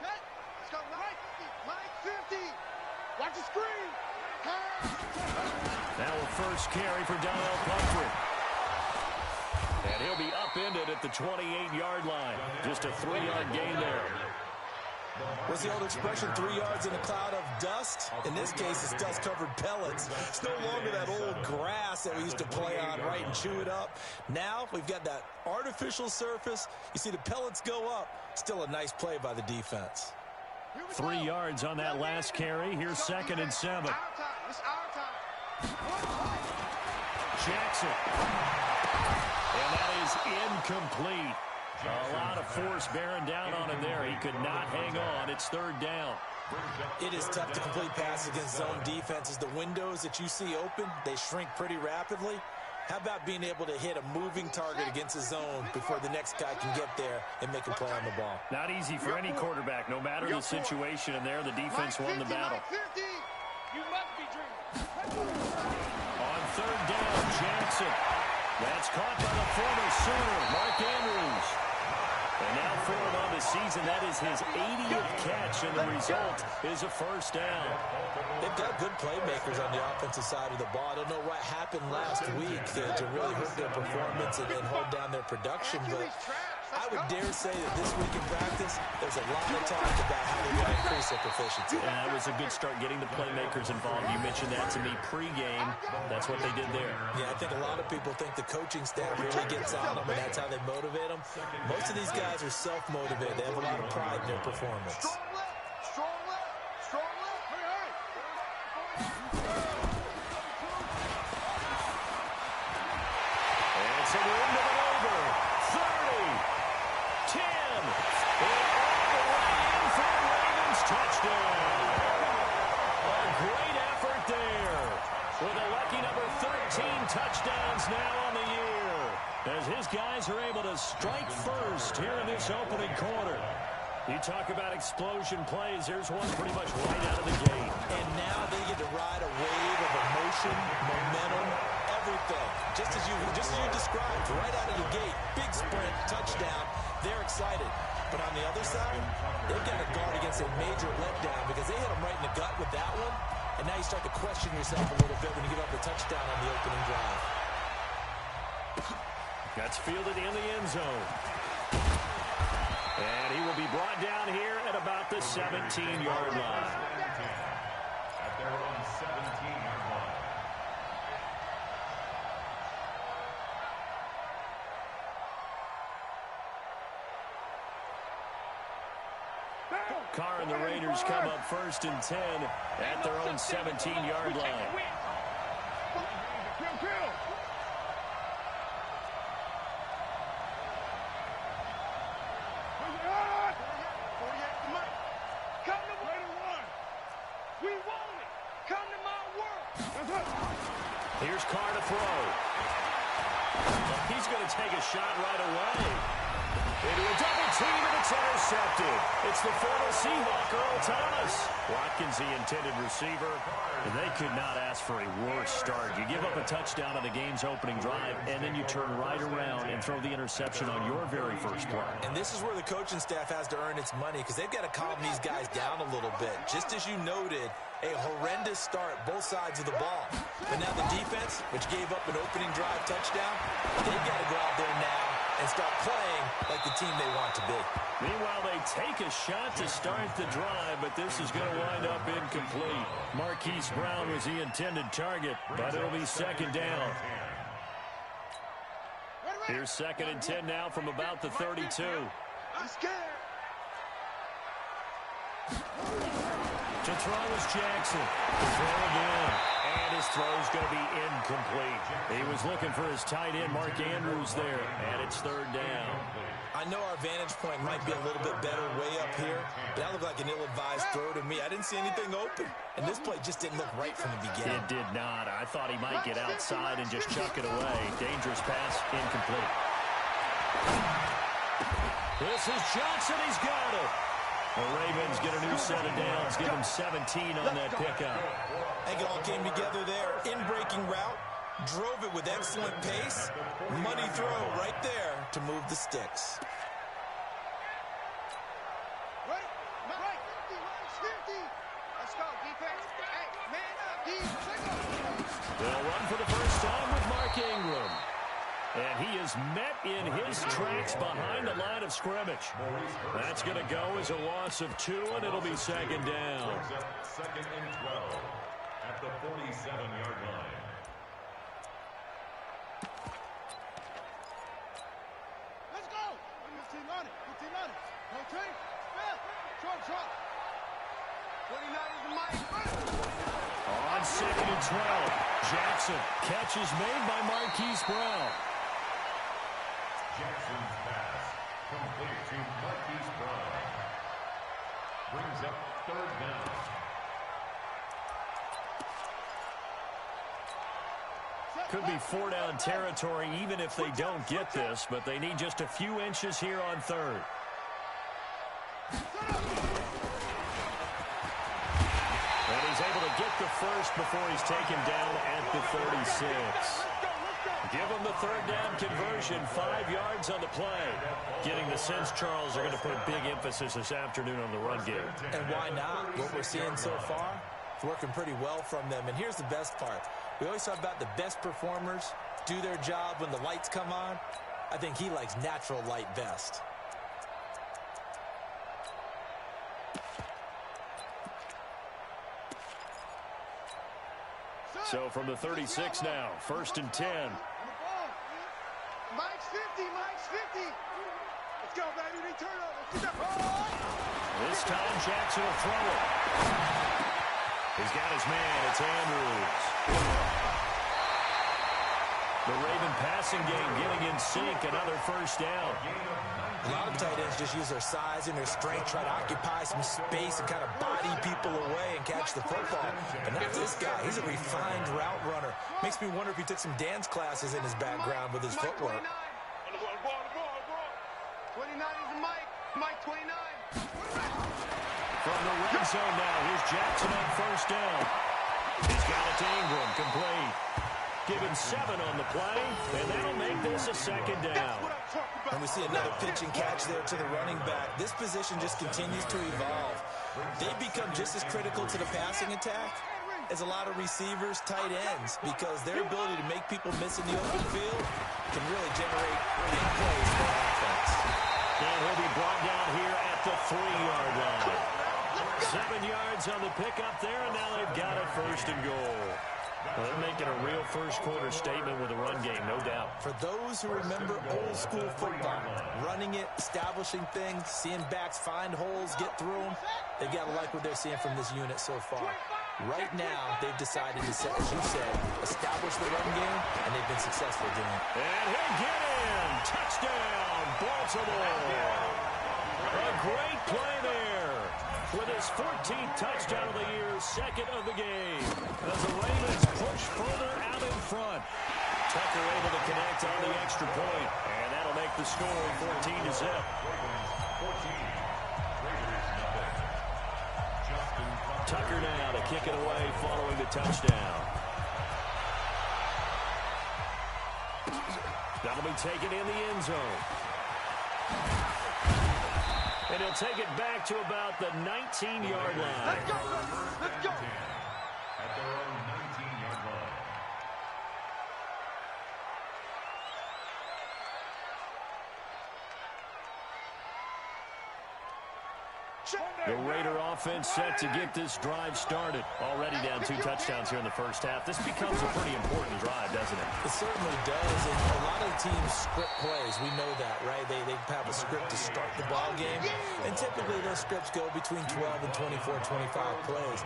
Let's go right 50. Watch the screen. Now a first carry for Donnell Pumphrey. And he'll be upended at the 28-yard line. Just a 3-yard gain there. What's the old expression, 3 yards in a cloud of dust? In this case, it's dust-covered pellets. It's no longer that old grass that we used to play on, right, and chew it up. Now we've got that artificial surface. You see the pellets go up. Still a nice play by the defense. 3 yards on that last carry. Here's 2nd and 7. It's our time. Jackson. And that is incomplete. A lot of force bearing down on him there. He could not hang on. It's 3rd down. It is tough to complete passes against zone defenses. The windows that you see open, they shrink pretty rapidly. How about being able to hit a moving target against a zone before the next guy can get there and make a play on the ball? Not easy for any quarterback. No matter the situation in there, the defense won the battle. You must be dreaming. On 3rd down, Jackson. That's caught by the former Sooner, Mark Andrews. And now for him on the season, that is his 80th catch, and the result is a first down. They've got good playmakers on the offensive side of the ball. I don't know what happened last week to really hurt their performance and hold down their production, but I would dare say that this week in practice, there's a lot of talk about how they're going to increase their proficiency. And that was a good start getting the playmakers involved. You mentioned that to me pregame. That's what they did there. Yeah, I think a lot of people think the coaching staff really gets on them, and that's how they motivate them. Most of these guys are self-motivated. They have a lot of pride in their performance. Strong left. Strong left. Strong left. Hurry. And it's a wind of it over. 30. 10. And all the way in for the Ravens touchdown. A great effort there. With a lucky number 13 touchdowns now on the year. As his guys are able to strike first here in this opening quarter. You talk about explosion plays. Here's one pretty much right out of the gate. And now they get to ride a wave of emotion, momentum, everything. Just as you described, right out of the gate. Big sprint, touchdown. They're excited. But on the other side, they've got to guard against a major letdown because they hit them right in the gut with that one. And now you start to question yourself a little bit when you give up the touchdown on the opening drive. That's fielded in the end zone. And he will be brought down here at about the 17-yard line. At their own 17-yard line. Carr and the Raiders come up 1st and 10 at their own 17-yard line. Here's Carr to throw. He's going to take a shot right away. Into a double team, and it's intercepted. It's the former Seahawk, Earl Thomas. Watkins, the intended receiver. And they could not ask for a worse start. You give up a touchdown on the game's opening drive, and then you turn right around and throw the interception on your very first play. And this is where the coaching staff has to earn its money because they've got to calm these guys down a little bit. Just as you noted, a horrendous start, both sides of the ball. But now the defense, which gave up an opening drive touchdown, they've got to go out there now and start playing like the team they want to be. Meanwhile, they take a shot to start the drive, but this is going to wind up incomplete. Marquise Brown was the intended target, but it'll be 2nd down. Here's 2nd and 10 now from about the 32. I'm scared. To throw is Jackson. To throw again. And his throw's going to be incomplete. He was looking for his tight end, Mark Andrews, there. And it's 3rd down. I know our vantage point might be a little bit better way up here, but that looked like an ill-advised throw to me. I didn't see anything open. And this play just didn't look right from the beginning. It did not. I thought he might get outside and just chuck it away. Dangerous pass, incomplete. This is Johnson. He's got it. The Ravens get a new set of downs. Give them 17 on that pickup. I think it all came together there. In-breaking route. Drove it with excellent pace. Money throw right there to move the sticks. Right, 50. Let's go, defense. Hey, man up, D. They'll run for the first time with Mark Ingram. And he is met in his tracks behind the line of scrimmage. That's going to go as a loss of 2, and it'll be second down. Second and 12 at the 47-yard line. Let's go. 15 on it. Okay. Trump. 29 is the mic. On second and 12, Jackson. Catch is made by Marquise Brown. Jackson's pass complete to Marquise Brown. Brings up third down. Could be 4-down territory even if they don't get this, but they need just a few inches here on third. And he's able to get the first before he's taken down at the 36. Give them the third down conversion, 5 yards on the play. Getting the sense, Charles, they're going to put a big emphasis this afternoon on the run game. And why not? What we're seeing so far, it's working pretty well from them. And here's the best part. We always talk about the best performers do their job when the lights come on. I think he likes natural light best. So from the 36 now, first and 10. Mike's 50. Let's go, baby. Return over. This time Jackson will throw it. He's got his man. It's Andrews. The Raven passing game getting in sync. Another first down. A lot of tight ends just use their size and their strength, try to occupy some space and kind of body people away and catch the football. But not this guy. He's a refined route runner. Makes me wonder if he took some dance classes in his background with his footwork. 29 is the Mike. Mike 29. From the red zone now, here's Jackson on first down. He's got it to Ingram, complete. Given 7 on the play, and that'll make this a second down. And we see another pitch and catch there to the running back. This position just continues to evolve. They become just as critical to the passing attack as a lot of receivers, tight ends, because their ability to make people miss in the open field can really generate big plays for offense. And he'll be brought down here at the 3-yard line. 7 yards on the pickup there, and now they've got it first and goal. Well, they're making a real first-quarter statement with a run game, no doubt. For those who remember old-school football, running it, establishing things, seeing backs find holes, get through them, they got to like what they're seeing from this unit so far. Right now, they've decided to, as you said, establish the run game, and they've been successful doing it. And he'll get in. Touchdown, Baltimore. A great play there. With his 14th touchdown of the year, second of the game. As the Ravens push further out in front. Tucker able to connect on the extra point. And that'll make the score 14-0. Tucker now to kick it away following the touchdown. That'll be taken in the end zone. And he'll take it back to about the 19-yard line. Let's go. At their own 19-yard line. The Raider offense set to get this drive started. Already down 2 touchdowns here in the first half. This becomes a pretty important drive, doesn't it? It certainly does, and a lot of the teams script plays. We know that, right? They have a script to start the ball game, and typically those scripts go between 12 and 24, 25 plays.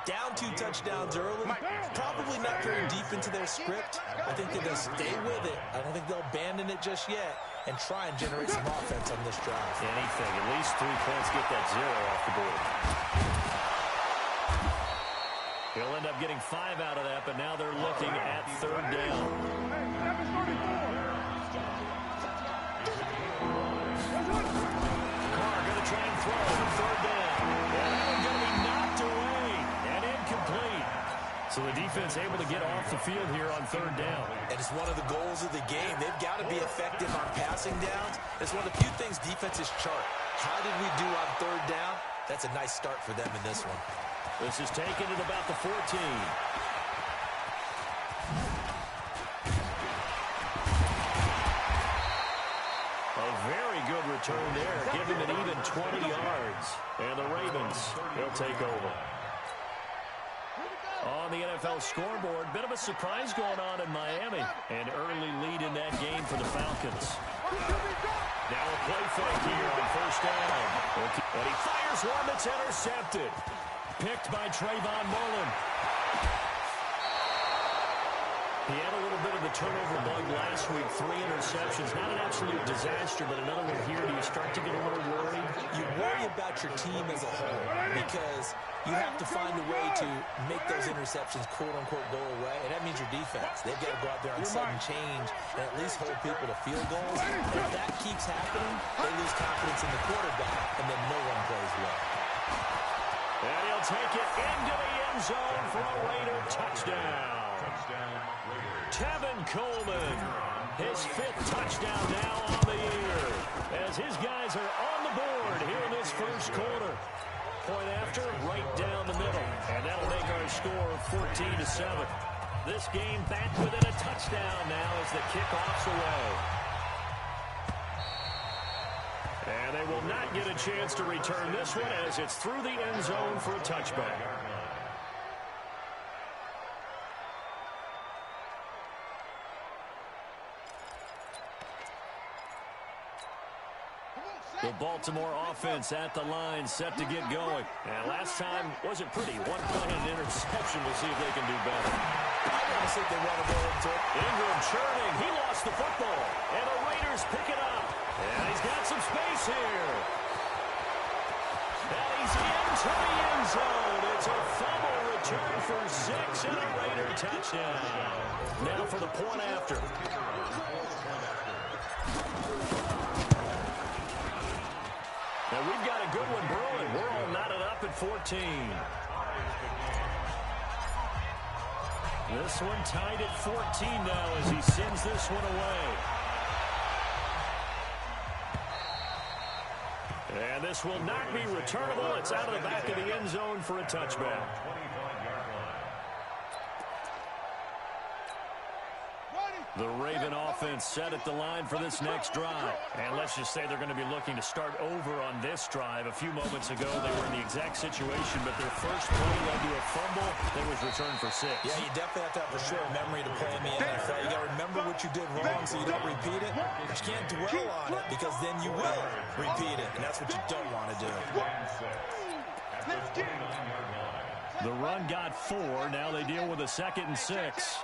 Down 2 touchdowns early, probably not very deep into their script. I think they're going to stay with it. I don't think they'll abandon it just yet and try and generate some offense on this drive. Anything. At least 3 points, get that 0 off the board. He'll end up getting 5 out of that, but now they're looking at third down. Carr going to try and throw on third down. And that one's going to be knocked away and incomplete. So the defense able to get off the field here on third down. And it's one of the goals of the game. They've got to be effective on passing downs. It's one of the few things defenses chart. How did we do on third down? That's a nice start for them in this one. This is taken at about the 14. A very good return there. Give him an even 20 yards. And the Ravens, they'll take over. On the NFL scoreboard, bit of a surprise going on in Miami. An early lead in that game for the Falcons. Now a play fake here on first down. And he fires one that's intercepted. Picked by Trayvon Mullen. He had a little bit of the turnover bug last week. 3 interceptions. Not an absolute disaster, but another one here. Do you start to get a little worried? You worry about your team as a whole because you have to find a way to make those interceptions, quote-unquote, go away. And that means your defense. They've got to go out there on sudden change and at least hold people to field goals. And if that keeps happening, they lose confidence in the quarterback, and then no one plays well. And he'll take it into the end zone for a Raider touchdown. Tevin Coleman, his 5th touchdown now on the year, as his guys are on the board here in this first quarter. Point after, right down the middle, and that'll make our score 14-7. This game back within a touchdown now as the kickoff's away. And they will not get a chance to return this one as it's through the end zone for a touchback. The Baltimore offense at the line, set to get going. And last time wasn't pretty. 1 play and an interception. We'll see if they can do better. I want to see if they want to go into it. Ingram churning. He lost the football. And the Raiders pick it up. And he's got some space here. And he's into the end zone. It's a fumble return for 6 and a Raider touchdown. Now for the point after. Now we've got a good one brewing. We're all knotted up at 14. This one tied at 14 now as he sends this one away. And this will not be returnable. It's out of the back of the end zone for a touchback. The Raven offense set at the line for this next drive. And let's just say they're going to be looking to start over on this drive. A few moments ago, they were in the exact situation, but their first play led to a fumble that was returned for 6. Yeah, you definitely have to have for sure memory to play in the NFL. You got to remember what you did wrong so you don't repeat it. But you can't dwell on it because then you will repeat it, and that's what you don't want to do. The run got 4. Now they deal with a 2nd and 6.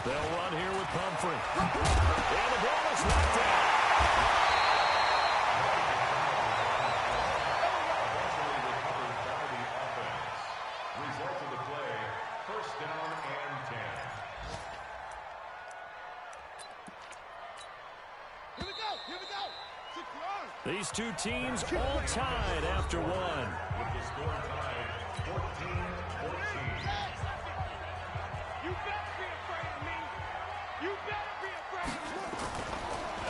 They'll run here with Pumphrey. And the ball is knocked down. Result of the play, first down and 10. Here we go. Here we go. These two teams all tied after one. With the score tied, 14-14. You better be afraid of me. You better be afraid of me.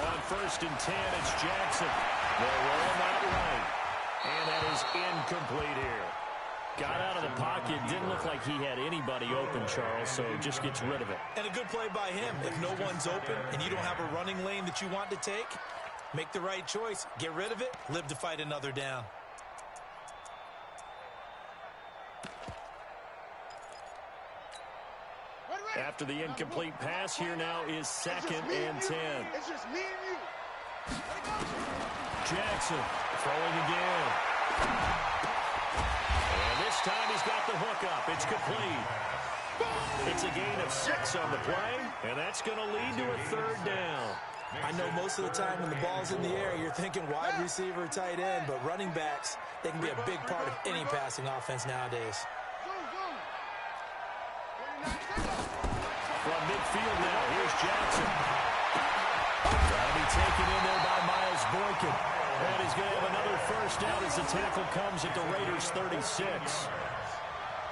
On 1st and 10, it's Jackson. They'll roll him out right. And that is incomplete here. Got out of the pocket. Didn't look like he had anybody open, Charles, so just gets rid of it. And a good play by him. If no one's open and you don't have a running lane that you want to take, make the right choice. Get rid of it. Live to fight another down. After the incomplete pass, here now is 2nd and 10. It's just me and you. Jackson throwing again. And this time he's got the hook up. It's complete. It's a gain of 6 on the play, and that's going to lead to a 3rd down. I know most of the time when the ball's in the air, you're thinking wide receiver, tight end, but running backs, they can be a big part of any passing offense nowadays. From midfield now, here's Jackson. That'll be taken in there by Miles Boykin. And he's going to have another first down as the tackle comes at the Raiders' 36.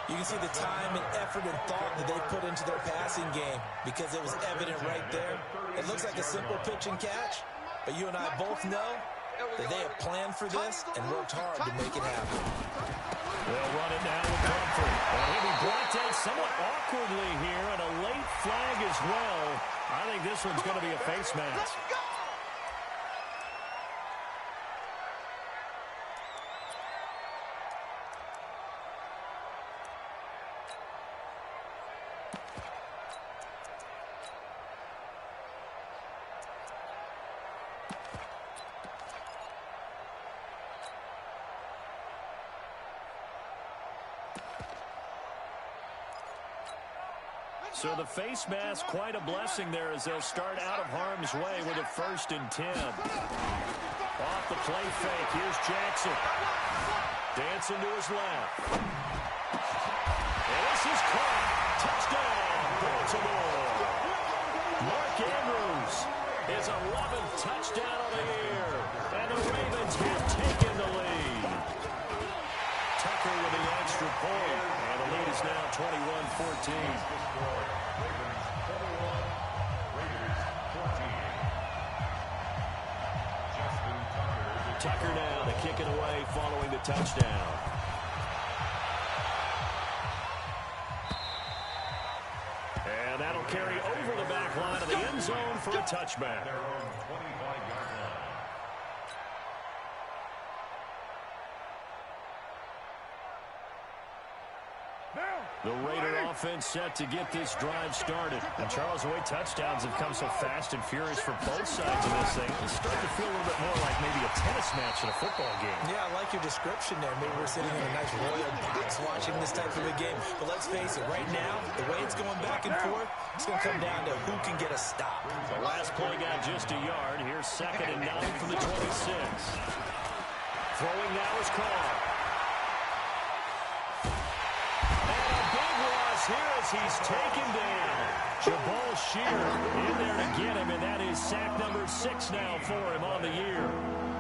You can see the time and effort and thought that they put into their passing game because it was evident right there. It looks like a simple pitch and catch, but you and I both know that they have planned for this and worked hard to make it happen. They'll run it now with Comfort. And he'll be brought down somewhat awkwardly here, and a late flag as well. I think this one's going to be a face mask. So the face mask, quite a blessing there as they'll start out of harm's way with a 1st and 10. Off the play fake, here's Jackson. Dancing to his left. And this is caught. Touchdown, Baltimore. Mark Andrews, his 11th touchdown of the year. And the Ravens have taken the lead. Tucker with the extra point. And the lead is now 21-14. Tucker now to kick it away following the touchdown. And that'll carry over the back line of the end zone for a touchback. The Raider offense set to get this drive started. And Charles, the way touchdowns have come so fast and furious for both sides of this thing, it's starting to feel a little bit more like maybe a tennis match in a football game. Yeah, I like your description there. Maybe we're sitting in a nice royal box watching this type of a game. But let's face it, right now, the way it's going back and forth, it's going to come down to who can get a stop. The last play got just a yard. Here's 2nd and 9 from the 26. Throwing now is called. Here as he's taken down. Jabal Shear in there to get him, and that is sack number 6 now for him on the year.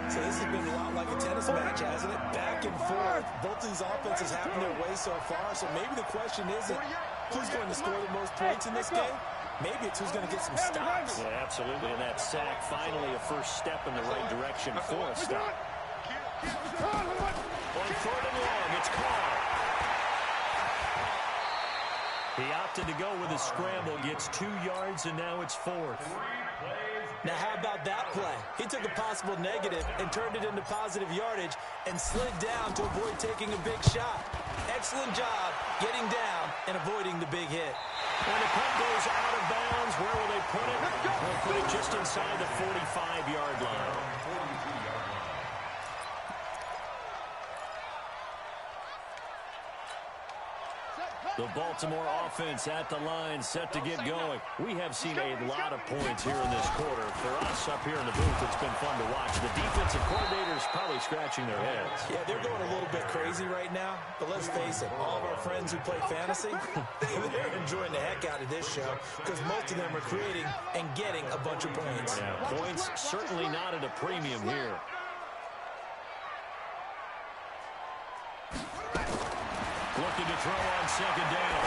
So this has been a lot like a tennis match, hasn't it? Back and forth. Both these offenses having their way so far. So maybe the question isn't who's going to score the most points in this game. Maybe it's who's going to get some stops. Yeah, absolutely. And that sack, finally a first step in the right direction for a stop. On 3rd and long, it's called. He opted to go with a scramble, gets 2 yards, and now it's 4th. Now, how about that play? He took a possible negative and turned it into positive yardage and slid down to avoid taking a big shot. Excellent job getting down and avoiding the big hit. When the punt goes out of bounds, where will they put it? They'll put it just inside the 45-yard line. The Baltimore offense at the line, set to get going. We have seen a lot of points here in this quarter. For us up here in the booth, it's been fun to watch. The defensive coordinators probably scratching their heads. Yeah, they're going a little bit crazy right now. But let's face it, all of our friends who play fantasy, they're enjoying the heck out of this show because most of them are creating and getting a bunch of points. Yeah, points certainly not at a premium here. Looking to throw on 2nd down.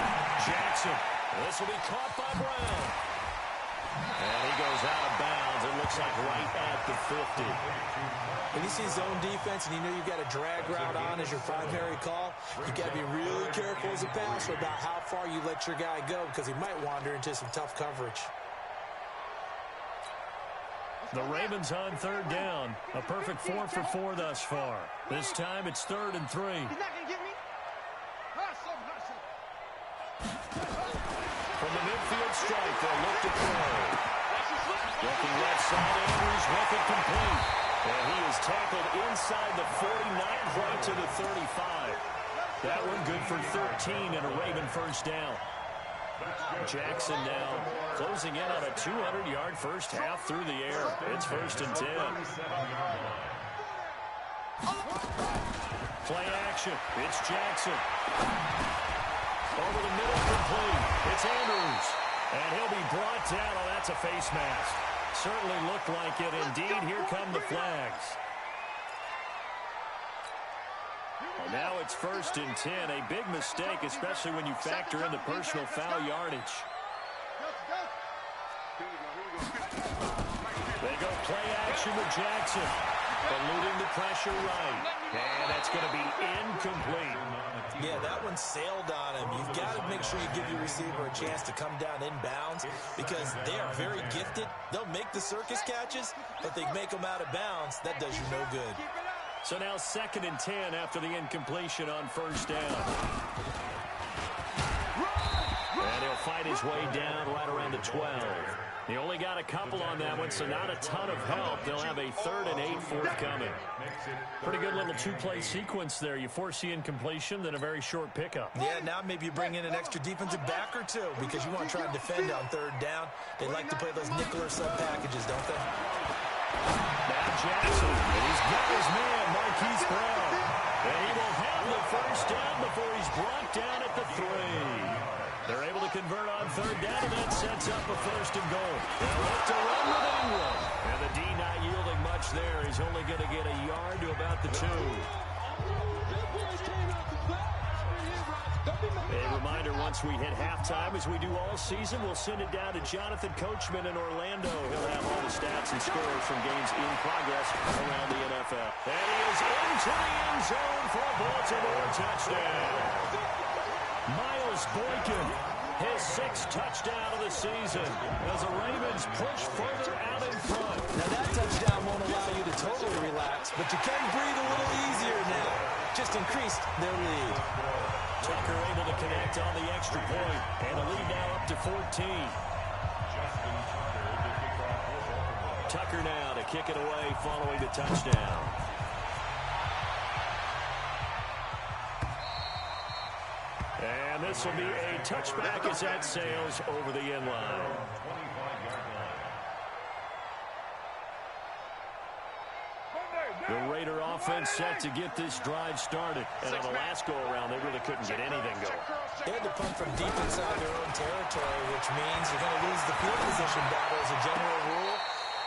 Jackson. This will be caught by Brown. And he goes out of bounds. It looks like right at the 50. When you see zone defense and you know you've got a drag route on as your primary call, you got to be really careful as a passer about how far you let your guy go because he might wander into some tough coverage. The Ravens on 3rd down. A perfect 4 for 4 thus far. This time it's 3rd and 3. He's not going to get me. From the midfield strike, they'll look to throw. Looking left side, Andrews with it complete. And he is tackled inside the 49, right to the 35. That one good for 13 and a Raven 1st down. Jackson now closing in on a 200-yard first half through the air. It's 1st and 10. Play action. It's Jackson. Over the middle, complete. It's Andrews. And he'll be brought down. Oh, that's a face mask. Certainly looked like it. Indeed, here come the flags. A Now it's 1st and 10. A big mistake, especially when you factor in the personal foul yardage. They go play action with Jackson. Eluding the pressure right. And that's going to be incomplete. Yeah, that one sailed on him. You've got to make sure you give your receiver a chance to come down inbounds because they are very gifted. They'll make the circus catches, but they make them out of bounds. That does you no good. So now 2nd and 10 after the incompletion on 1st down. And he'll fight his way down right around the 12. He only got a couple on that one, so not a ton of help. They'll have a 3rd and 8 forthcoming. Pretty good little two-play sequence there. You force the incompletion, then a very short pickup. Yeah, now maybe you bring in an extra defensive back or two because you want to try and defend on 3rd down. They like to play those nickel or sub packages, don't they? Now Jackson, and he's got his man, Marquise Brown. And he will have the 1st down before he's brought down at the 3. They're able to convert on 3rd down, and that sets up a 1st and goal. They'll look to run with Ingram. And the D not yielding much there. He's only going to get a yard to about the 2. A reminder, once we hit halftime, as we do all season, we'll send it down to Jonathan Coachman in Orlando. He'll have all the stats and scores from games in progress around the NFL. And he is into the end zone for a Baltimore touchdown. Miles Boykin, his 6th touchdown of the season as the Ravens push further out in front. Now that touchdown won't allow you to totally relax, but you can breathe a little easier now. Just increased their lead. Tucker able to connect on the extra point, and the lead now up to 14. Tucker now to kick it away following the touchdown. And this will be a touchback as that sails over the end line. The Raider offense set to get this drive started. And on the last go-around, they really couldn't get anything going. They had to punt from deep inside their own territory, which means you're going to lose the field position battle as a general rule.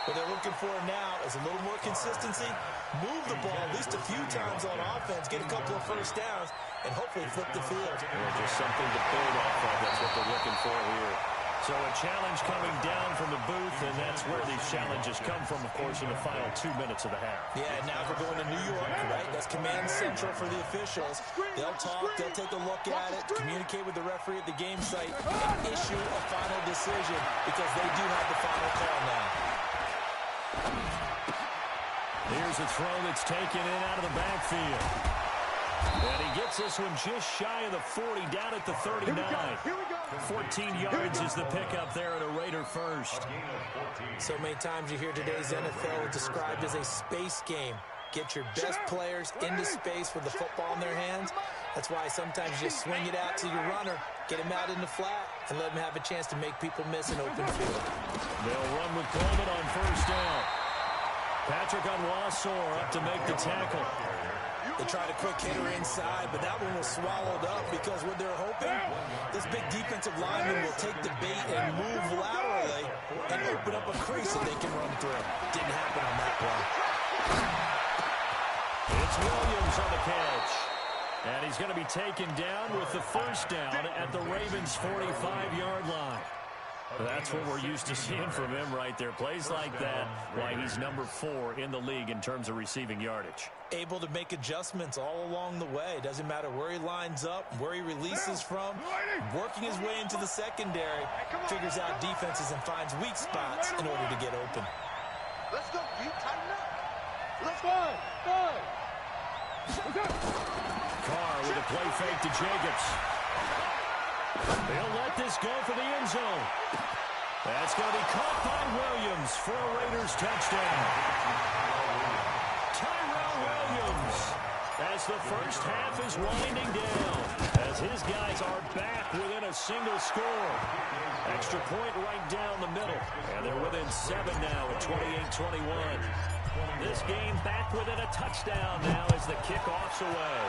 What they're looking for now is a little more consistency, move the ball at least a few times on offense, get a couple of 1st downs, and hopefully flip the field. Or just something to build off of. That's what they're looking for here. So a challenge coming down from the booth, and that's where these challenges come from, of course, in the final 2 minutes of the half. Yeah, now we're going to New York, right? That's command central for the officials. They'll talk, they'll take a look at it, communicate with the referee at the game site, and issue a final decision because they do have the final call now. Here's a throw that's taken in out of the backfield. And he gets this one just shy of the 40, down at the 39. 14 yards is the pickup there at a Raider 1st. So many times you hear today's NFL described as a space game. Get your best players into space with the football in their hands. That's why sometimes you just swing it out to your runner, get him out in the flat, and let him have a chance to make people miss an open field. They'll run with Coleman on 1st down. Patrick Onwuasor up to make the tackle. They tried a quick hitter inside, but that one was swallowed up because what they're hoping, this big defensive lineman will take the bait and move laterally and open up a crease that they can run through. Didn't happen on that play. It's Williams on the catch. And he's going to be taken down with the 1st down at the Ravens' 45-yard line. That's what we're used to seeing from him right there. Plays like that, why he's number 4 in the league in terms of receiving yardage. Able to make adjustments all along the way. Doesn't matter where he lines up, where he releases from. Working his way into the secondary, figures out defenses and finds weak spots in order to get open. Let's go, you tighten up. Let's go. Carr with a play fake to Jacobs. They'll let this go for the end zone. That's going to be caught by Williams for a Raiders touchdown. Tyrell Williams, as the 1st half is winding down, as his guys are back within a single score. Extra point right down the middle, and they're within 7 now at 28-21. This game back within a touchdown now as the kickoff's away.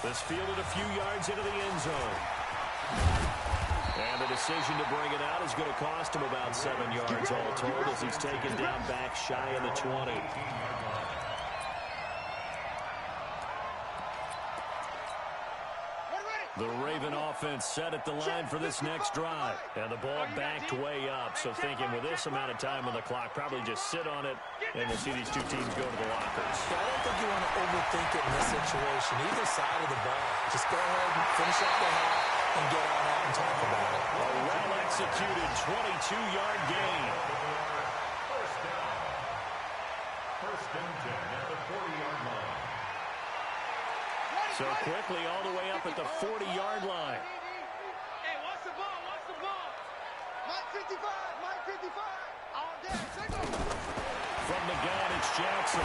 This fielded a few yards into the end zone. And the decision to bring it out is going to cost him about 7 yards all told as he's taken down back shy of the 20. The Raven offense set at the line for this next drive. And the ball backed way up, so thinking with this amount of time on the clock, probably just sit on it, and we'll see these two teams go to the lockers. Yeah, I don't think you want to overthink it in this situation. Either side of the ball. Just go ahead and finish up the half and get on out and talk about it. A well-executed 22-yard gain. First down 10 at the 40-yard line. So quickly all the way up at the 40-yard line. Hey, what's the ball? What's the ball? Mike 55, Mike 55. All day. Take over. From the gun, it's Jackson.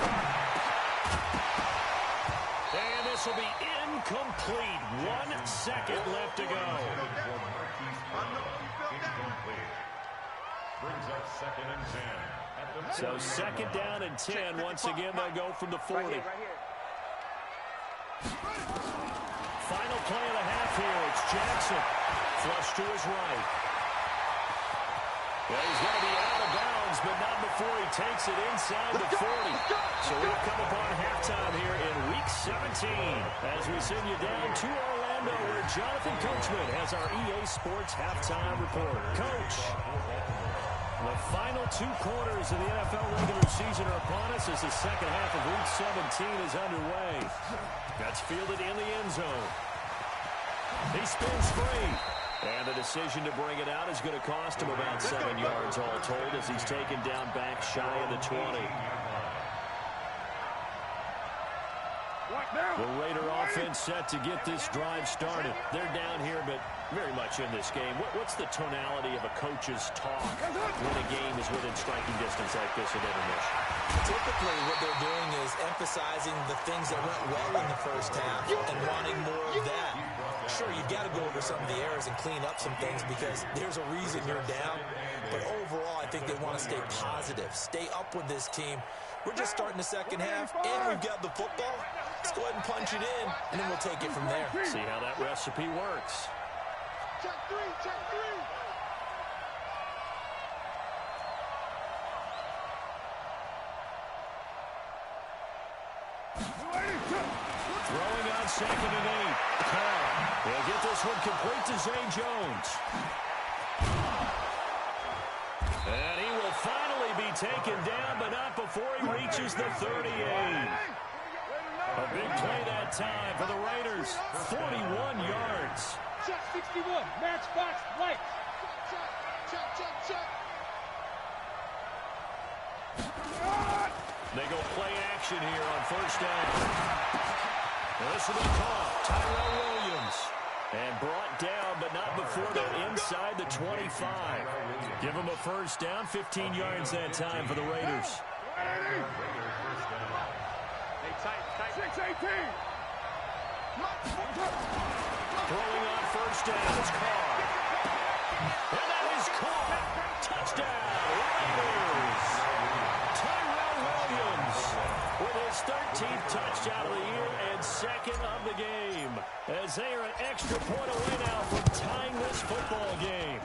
And this will be incomplete. 1 second left to go. Brings up second and 10. So second down and 10. Once again, they'll go from the 40. Right here. Final play of the half here. It's Jackson. Flush to his right. Well, he's going to be out of bounds, but not before he takes it inside the 40. So we've come upon halftime here in Week 17 as we send you down to Orlando where Jonathan Coachman has our EA Sports halftime report. Coach, the final 2 quarters of the NFL regular season are upon us as the second half of Week 17 is underway. That's fielded in the end zone. He spins free. And the decision to bring it out is going to cost him about 7 yards all told as he's taken down back shy of the 20. The Raider offense set to get this drive started. They're down here, but very much in this game. What's the tonality of a coach's talk when a game is within striking distance like this at intermission? Typically, what they're doing is emphasizing the things that went well in the first half and wanting more of that. Sure, you've got to go over some of the errors and clean up some things because there's a reason you're down. But overall, I think they want to stay positive, stay up with this team. We're just starting the second half, and we've got the football. Let's go ahead and punch it in, and then we'll take it from there. See how that recipe works. Check three, check three. Throwing on second and 8. Carr will get this one complete to Zay Jones. And he will finally be taken down, but not before he reaches the 38. A big play that time for the Raiders. 41 yards. Check 61. Matchbox light. Check, check, check. They go play action here on first down. Well, this will be caught. Tyrell Williams. And brought down, but not before they're inside the 25. Give them a first down. 15 yards that time for the Raiders. Hey, tight. 6-18. Throwing on first down is Carr. And that is caught. Touchdown, Raiders. Tyrell Williams with his 13th touchdown of the year and second of the game. As they are an extra point away now from tying this football game.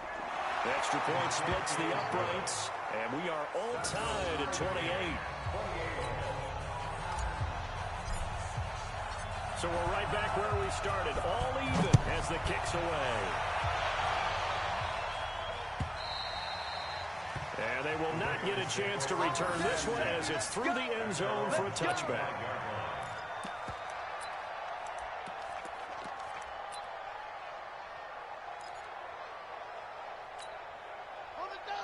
Extra point splits the uprights, and we are all tied at 28. So we're right back where we started, all even as the kick's away. And they will not get a chance to return this one as it's through the end zone for a touchback.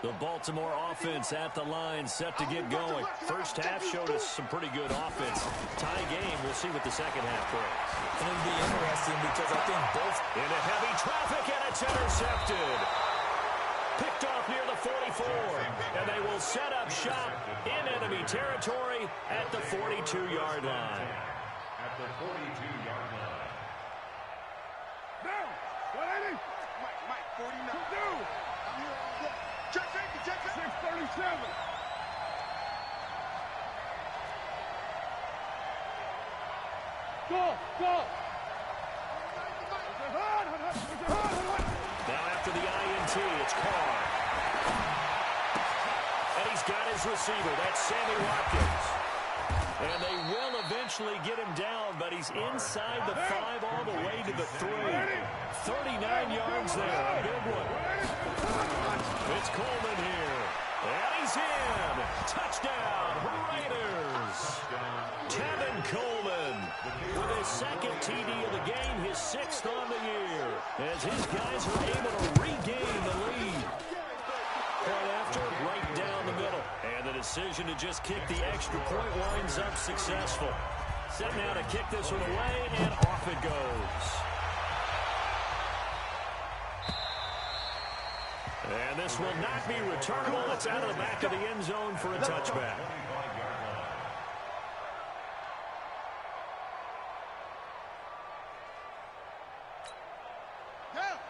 The Baltimore offense at the line, set to get going. First half showed us some pretty good offense. Tie game, we'll see what the second half brings. And it'll be interesting because I think both... Into heavy traffic, and it's intercepted. Picked off near the 44, and they will set up shop in enemy territory at the 42-yard line. At the 42-yard line. Now, 180. Mike, 49. I'm here all day. Check 637. Go. Now after the INT, it's Carr. And he's got his receiver. That's Sammy Watkins. And they will eventually get him down, but he's inside the 5 all the way to the 3. 39 yards there, a big one. It's Coleman here, and he's in. Touchdown, Raiders. Tevin Coleman with his second TD of the game, his 6th on the year, as his guys are able to regain the lead. Point after, right down the middle. And the decision to just kick the extra point winds up successful. Set now to kick this one away, and off it goes. And this will not be returnable. It's out of the back of the end zone for a touchback.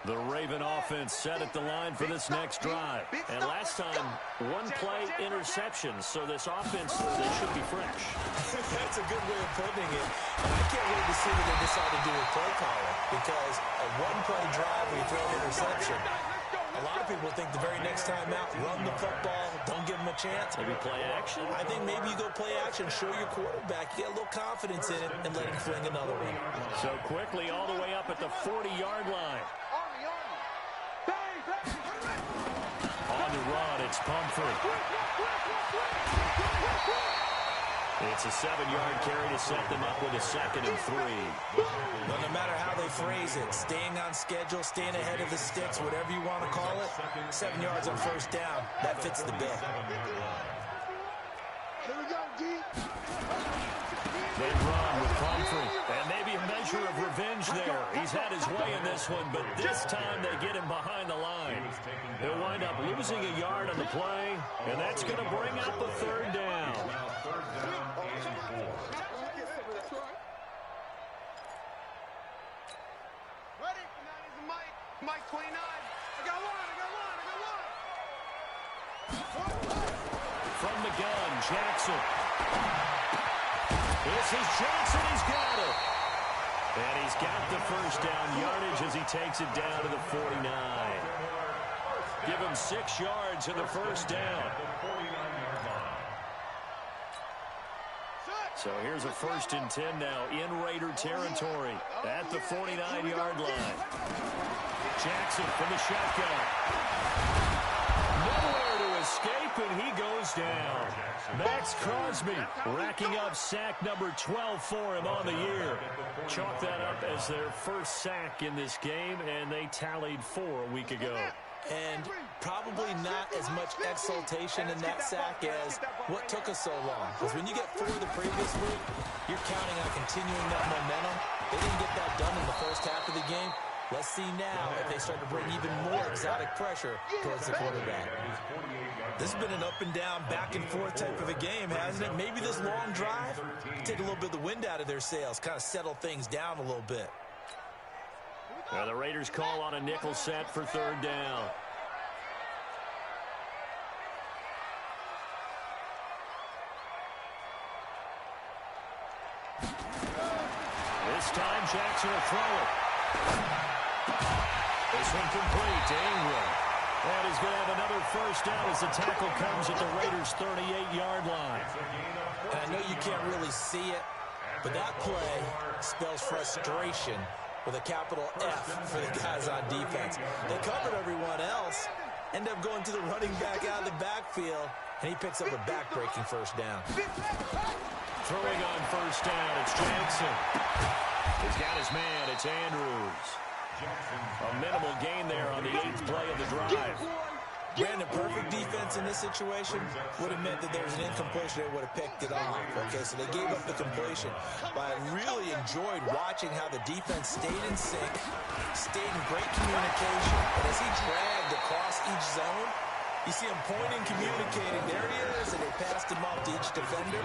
The Raven offense set at the line for this next drive. And last time, 1-play interception. So this offense, they should be fresh. That's a good way of putting it. And I can't wait to see what they decide to do with play calling. Because a 1-play drive where you throw an interception, a lot of people think the very next time out, run the football, don't give them a chance. Maybe play action? I think maybe you go play action, show your quarterback, you get a little confidence in it, and let him fling another one. So quickly all the way up at the 40-yard line. On the run, it's Pumphrey. It's a 7-yard carry to set them up with a 2nd and 3. Well, no matter how they phrase it, staying on schedule, staying ahead of the sticks, whatever you want to call it, 7 yards on first down, that fits the bill. Here we go, D. They run with Pumphrey, and maybe a measure of revenge there. He's had his way in this one, but this time they get him behind the line. He'll wind up losing a yard on the play, and that's going to bring up a 3rd down. Ready? Mike. Mike 29. I got one. From the gun, Jackson. This is Jackson. He's got it. And he's got the first down yardage as he takes it down to the 49. Give him 6 yards in the first down. So here's a 1st and 10 now in Raider territory at the 49-yard line. Jackson from the shotgun. Nowhere to escape, and he goes down. Max Crosby racking up sack number 12 for him on the year. Chalk that up as their first sack in this game, and they tallied 4 a week ago. And probably not as much exultation in that sack as what took us so long. Because when you get 4 the previous week, you're counting on continuing that momentum. They didn't get that done in the first half of the game. Let's see now if they start to bring even more exotic pressure towards the quarterback. This has been an up and down, back and forth type of a game, hasn't it? Maybe this long drive take a little bit of the wind out of their sails, kind of settle things down a little bit. Well, the Raiders call on a nickel set for 3rd down. This time, Jackson will throw it. This one complete to Ingram. And he's going to have another first down as the tackle comes at the Raiders' 38-yard line. And I know you can't really see it, but that play spells frustration with a capital F for the guys on defense. They covered everyone else, end up going to the running back out of the backfield, and he picks up a back-breaking first down. Throwing on first down, it's Jackson. He's got his man, it's Andrews. A minimal gain there on the 8th play of the drive. Brandon, perfect defense in this situation would have meant that there was an incompletion. They would have picked it off. Okay, so they gave up the completion. But I really enjoyed watching how the defense stayed in sync, stayed in great communication. And as he dragged across each zone, you see him pointing, communicating. There he is, and they passed him off to each defender.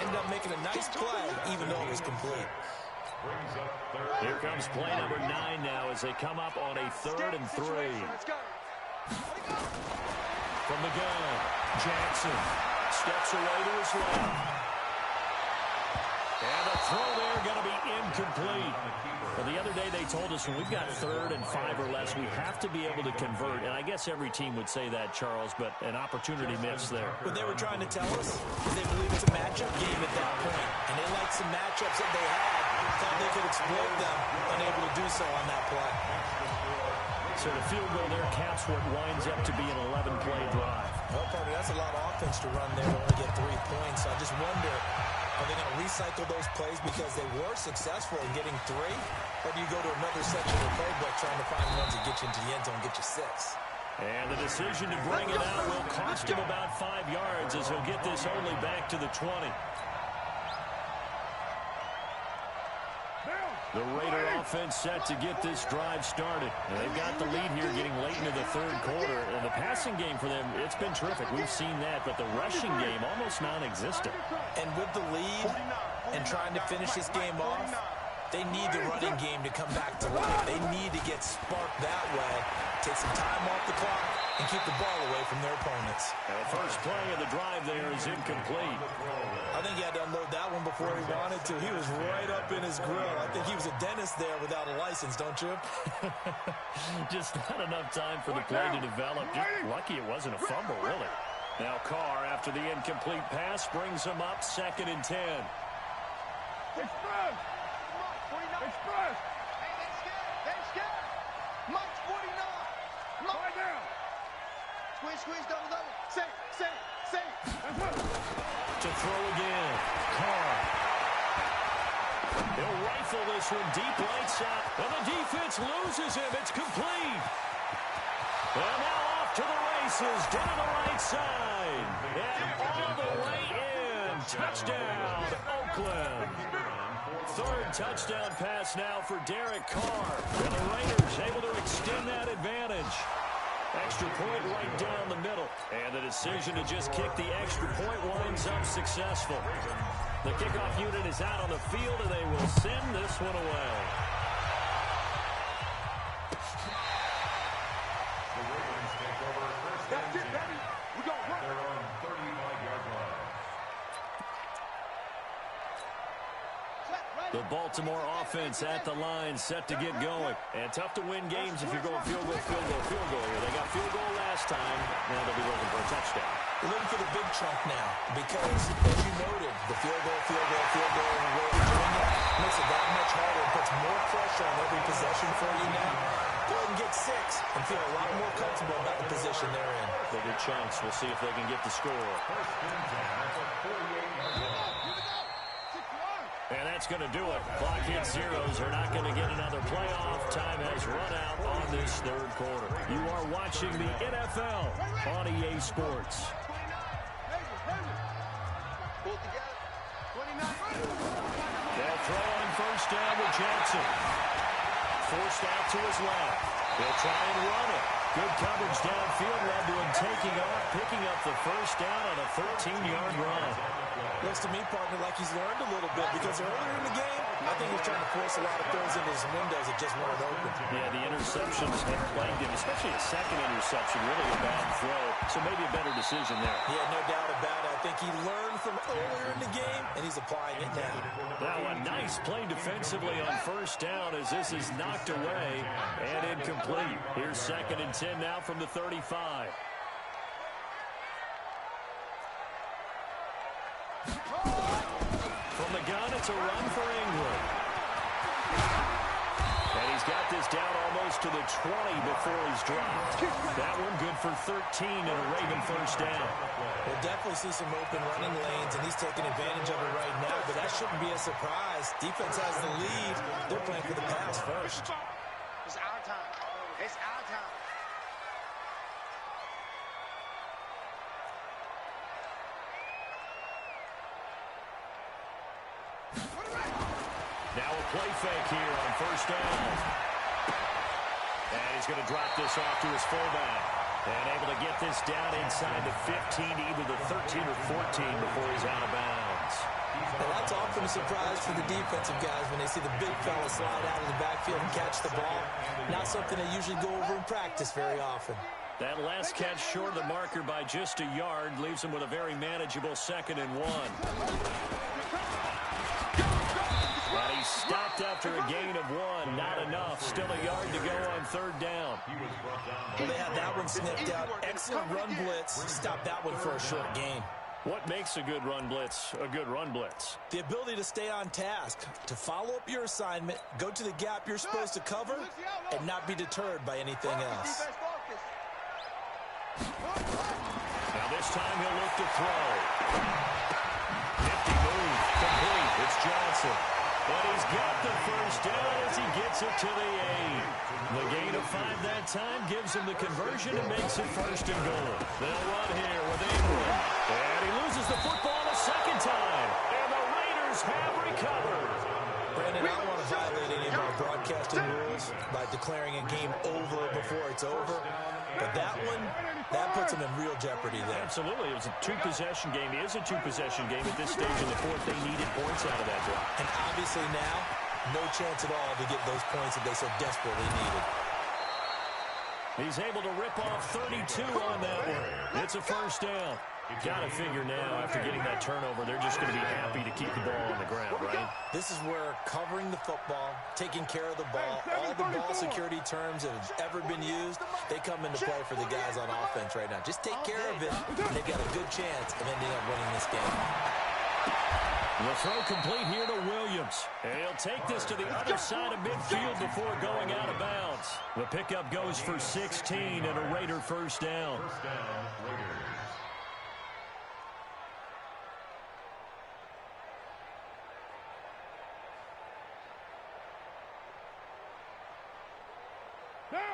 Ended up making a nice play, even though it was complete. Here comes play number 9 now as they come up on a 3rd and 3. From the gun, Jackson steps away to his left. And the throw there going to be incomplete. Well, the other day they told us when we've got 3rd and 5 or less, we have to be able to convert. And I guess every team would say that, Charles, but an opportunity missed there. What they were trying to tell us is they believe it's a matchup game at that point. And they liked some matchups that they had. Thought they could exploit them, unable to do so on that play. So the field goal there caps what winds up to be an 11-play drive. Well, partner, that's a lot of offense to run there to only get 3 points. So I just wonder, are they going to recycle those plays because they were successful in getting 3? Or do you go to another section of the playbook trying to find ones that get you into the end zone and get you 6? And the decision to bring it out will cost him about 5 yards as he'll get this only back to the 20. The Raider offense set to get this drive started. And they've got the lead here getting late into the 3rd quarter. And the passing game for them, it's been terrific. We've seen that, but the rushing game almost non-existent. And with the lead and trying to finish this game off, they need the running game to come back to life. They need to get sparked that way, take some time off the clock, and keep the ball away from their opponents. And the first play of the drive there is incomplete. I think he had to unload that one before he wanted to. He was right up in his grill. I think he was a dentist there without a license, don't you? Just not enough time for the play to develop. Just lucky it wasn't a fumble, really. Now Carr, after the incomplete pass, brings him up 2nd and 10. Express! Express! Hey, they scared! Mike's 49! Mike down! Squeeze, double. Safe! To throw again. Carr. He'll rifle this one deep right side. And the defense loses him. It's complete. And now off to the races down the right side. And all the way in. Touchdown, Oakland. 3rd touchdown pass now for Derek Carr. And the Raiders able to extend that advantage. Extra point right down the middle. And the decision to just kick the extra point winds up successful. The kickoff unit is out on the field, and they will send this one away. That's it, baby. We gon' run. They're on 35-yard line. The Baltimore offense at the line, set to get going. And tough to win games if you're going field goal here. They got field goal last time. Now they'll be looking for a touchdown. We're looking for the big chunk now because, as you noted, the field goal, and where you're doing that makes it that much harder and puts more pressure on every possession for you now. Go ahead and get 6 and feel a lot more comfortable about the position they're in. Bigger chunks. We'll see if they can get the score. And that's going to do it. Clock hits zeros. They're not going to get another playoff. Time has run out on this 3rd quarter. You are watching the NFL on EA Sports. Pull together. 29. They'll throw on 1st down with Jackson. Forced out to his left. They'll try and run it. Good coverage downfield led to him taking off, picking up the 1st down on a 13-yard run. Looks to me, partner, like he's learned a little bit because earlier in the game, I think he's trying to force a lot of throws into his windows that just weren't open. Yeah, the interceptions have plagued him, especially a 2nd interception, really a bad throw. So maybe a better decision there. Yeah, no doubt about it. I think he learned from earlier in the game, and he's applying it now. Now a nice play defensively on 1st down as this is knocked away and incomplete. Here's 2nd and 10 now from the 35. From the gun, it's a run for England. And he's got this down almost to the 20 before he's dropped. That one good for 13 and a Raven 1st down. We'll definitely see some open running lanes, and he's taking advantage of it right now, but that shouldn't be a surprise. Defense has the lead. They're playing for the pass first. It's our time. It's our time. Now a play fake here on 1st down. And he's going to drop this off to his fullback. And able to get this down inside the 15, either the 13 or 14 before he's out of bounds. Well, that's often a surprise for the defensive guys when they see the big fella slide out of the backfield and catch the ball. Not something they usually go over in practice very often. That last catch short of the marker by just a yard leaves him with a very manageable 2nd and 1. stopped after a gain of 1. Not enough. Still a yard to go on third down. Well, they had that one sniffed out. Excellent run blitz. Stopped that one for a short gain. What makes a good run blitz a good run blitz? The ability to stay on task, to follow up your assignment, go to the gap you're supposed to cover, and not be deterred by anything else. Now this time he'll look to throw. Nifty move. Complete. It's Johnson. But he's got the first down as he gets it to the 8. The gain of 5 that time gives him the conversion and makes it first and goal. They'll run here with Ingram. And he loses the football a second time. And the Raiders have recovered. Brandon, I don't want to violate any of our broadcasting rules by declaring a game over before it's over. But that one, that puts them in real jeopardy there. Absolutely. It was a two-possession game. It is a two-possession game at this stage in the fourth. They needed points out of that drive. And obviously now, no chance at all to get those points that they so desperately needed. He's able to rip off 32 on that one. It's a first down. Got to figure now, after getting that turnover, they're just going to be happy to keep the ball on the ground, right? This is where covering the football, taking care of the ball, all the ball security terms that have ever been used, they come into play for the guys on offense right now. Just take care of it, and they've got a good chance of ending up winning this game. The throw complete here to Williams. And he'll take this to the other side of midfield before going out of bounds. The pickup goes for 16 and a Raider first down. First down, Raiders.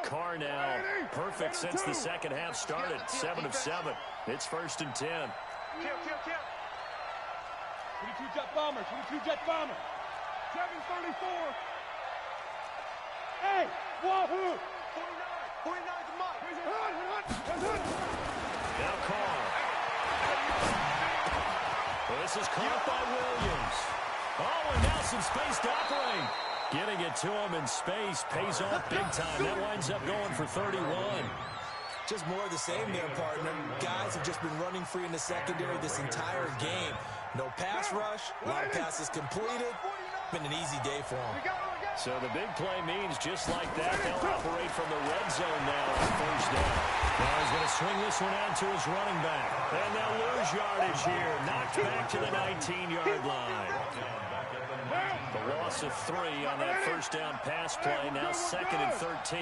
Carr now, perfect since the second half started. 7 of 7. It's first and 10. Kill. 22 jet bomber. 22 jet bomber. 734. Hey, wahoo! 49 to Mike. Now Carr. This is caught by Williams. Oh, and now some space to operate. Getting it to him in space pays off big time. That winds up going for 31. Just more of the same there, partner. Guys have just been running free in the secondary this entire game. No pass rush, a lot of passes completed. Been an easy day for them. So the big play means just like that, they'll operate from the red zone now on first down. Now he's going to swing this one out to his running back. And they'll lose yardage here. Knocked back to the 19-yard line. The loss of 3 on that first down pass play. Now 2nd and 13.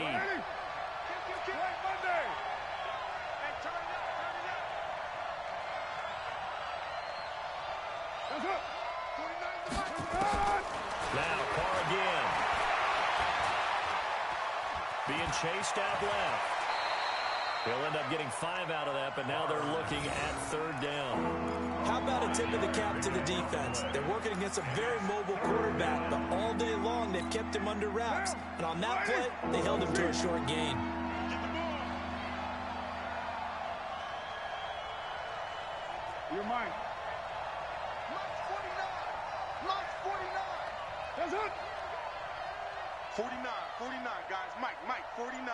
Now Carr again. Being chased out left. They'll end up getting 5 out of that, but now they're looking at third down. How about a tip of the cap to the defense? They're working against a very mobile quarterback, but all day long they've kept him under wraps. And on that play, they held him to a short gain. You're mine. Mike's 49. Mike's 49. That's it. 49, guys. Mike, 49.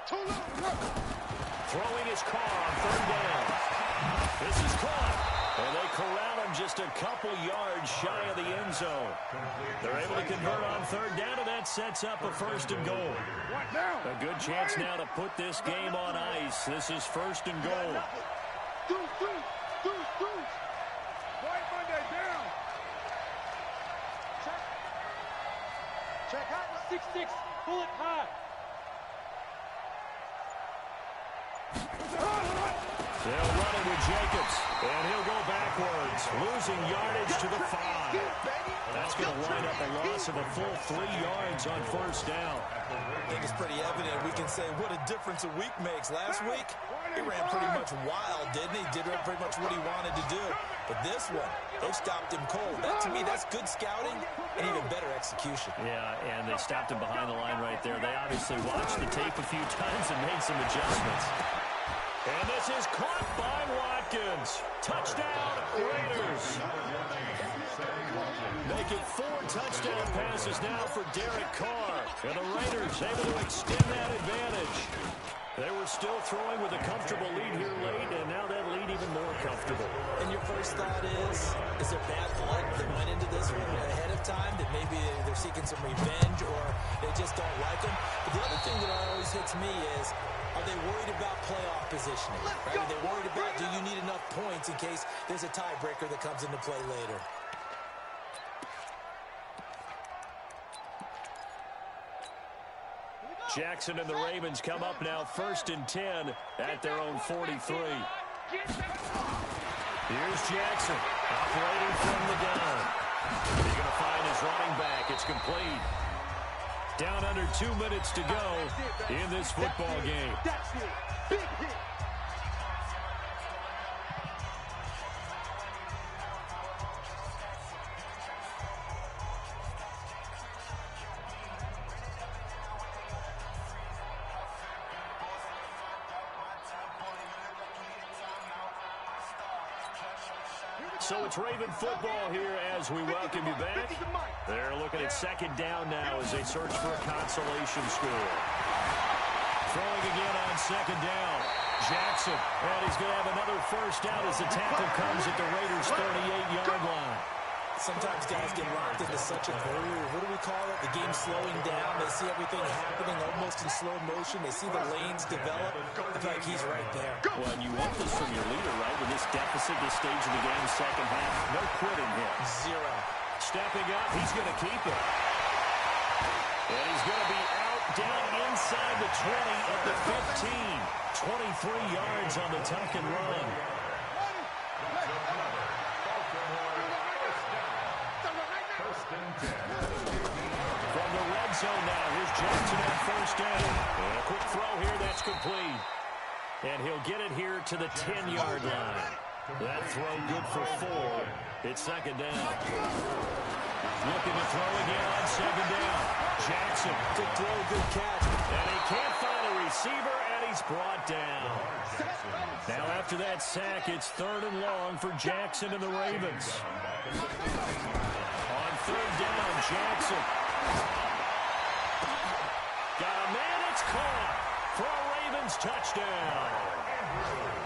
Too low. Throwing his Carr on third down. This is caught. And they corral him just a couple yards shy of the end zone. They're able to convert on third down, and that sets up a first and goal. A good chance now to put this game on ice. This is first and goal. Deuce. White Monday down. Check high. 6-6. Pull it high. They'll run it with Jacobs, and he'll go backwards, losing yardage to the 5. That's going to wind up a loss of a full 3 yards on first down. I think it's pretty evident. We can say what a difference a week makes. Last week, he ran pretty much wild, didn't he? Did pretty much what he wanted to do. But this one, they've stopped him cold. That, to me, that's good scouting and even better execution. Yeah, and they stopped him behind the line right there. They obviously watched the tape a few times and made some adjustments. And this is caught by Watkins. Touchdown, Raiders. Making 4 touchdown passes now for Derek Carr. And the Raiders able to extend that advantage. They were still throwing with a comfortable lead here late, and now that lead even more comfortable. And your first thought is there bad blood that went into this one ahead of time, that maybe they're seeking some revenge or they just don't like them? But the other thing that always hits me is, are they worried about playoff positioning? Right? Are they worried about, do you need enough points in case there's a tiebreaker that comes into play later? Jackson and the Ravens come up now 1st and 10 at their own 43. Here's Jackson operating from the gun. He's going to find his running back. It's complete. Down under 2 minutes to go in this football game. That's it. Big hit. So it's Raven football here as we welcome you back. They're looking at 2nd down now as they search for a consolation score. Throwing again on 2nd down. Jackson, and he's going to have another first down as the tackle comes at the Raiders' 38-yard line. Sometimes guys get locked into such a groove. What do we call it? The game slowing down. They see everything happening almost in slow motion. They see the lanes develop. I feel like he's right there. Well, and you want this from your leader, right? With this deficit, this stage of the game, 2nd half, no quitting here. Zero. Stepping up, he's going to keep it. And he's going to be out down inside the 20 at the 15. 23 yards on the tuck and run. From the red zone now, here's Jackson at 1st down. And a quick throw here, that's complete. And he'll get it here to the 10-yard line. That throw good for 4. It's 2nd down. Looking to throw again on 2nd down. Jackson. Good throw, good catch. And he can't find a receiver, and he's brought down. Now after that sack, it's 3rd and long for Jackson and the Ravens. On 3rd down, Jackson. Got a man, it's caught for a Ravens touchdown.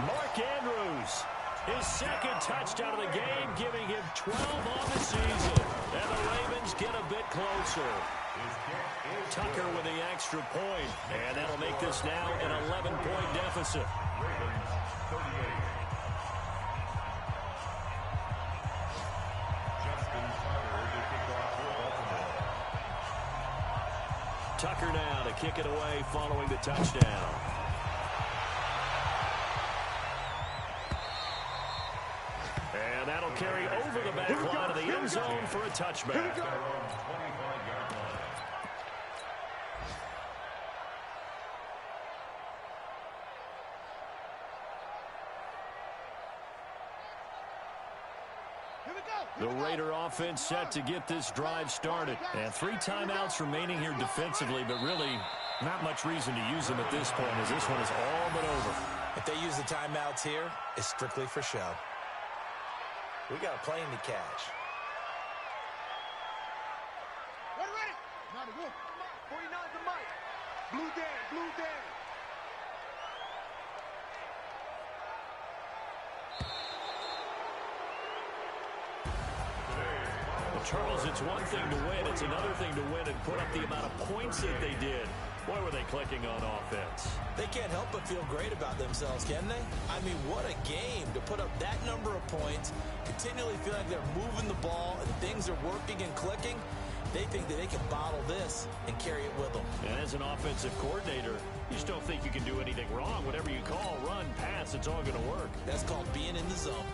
Mark Andrews, his 2nd touchdown of the game, giving him 12 on the season. And the Ravens get a bit closer. Tucker with the extra point, and that'll make this now an 11-point deficit. Tucker now to kick it away following the touchdown. And that'll carry over the back line of the end zone for a touchback. The Raider offense set to get this drive started. And 3 timeouts remaining here defensively, but really not much reason to use them at this point as this one is all but over. If they use the timeouts here, it's strictly for show. We got a plane to catch. Ready? 49 to Mike. Blue Dan, Blue Dan. Charles, it's one thing to win. It's another thing to win and put up the amount of points that they did. Boy, were they clicking on offense. They can't help but feel great about themselves, can they? I mean, what a game to put up that number of points, continually feel like they're moving the ball and things are working and clicking. They think that they can bottle this and carry it with them. And as an offensive coordinator, you just don't think you can do anything wrong. Whatever you call, run, pass, it's all going to work. That's called being in the zone.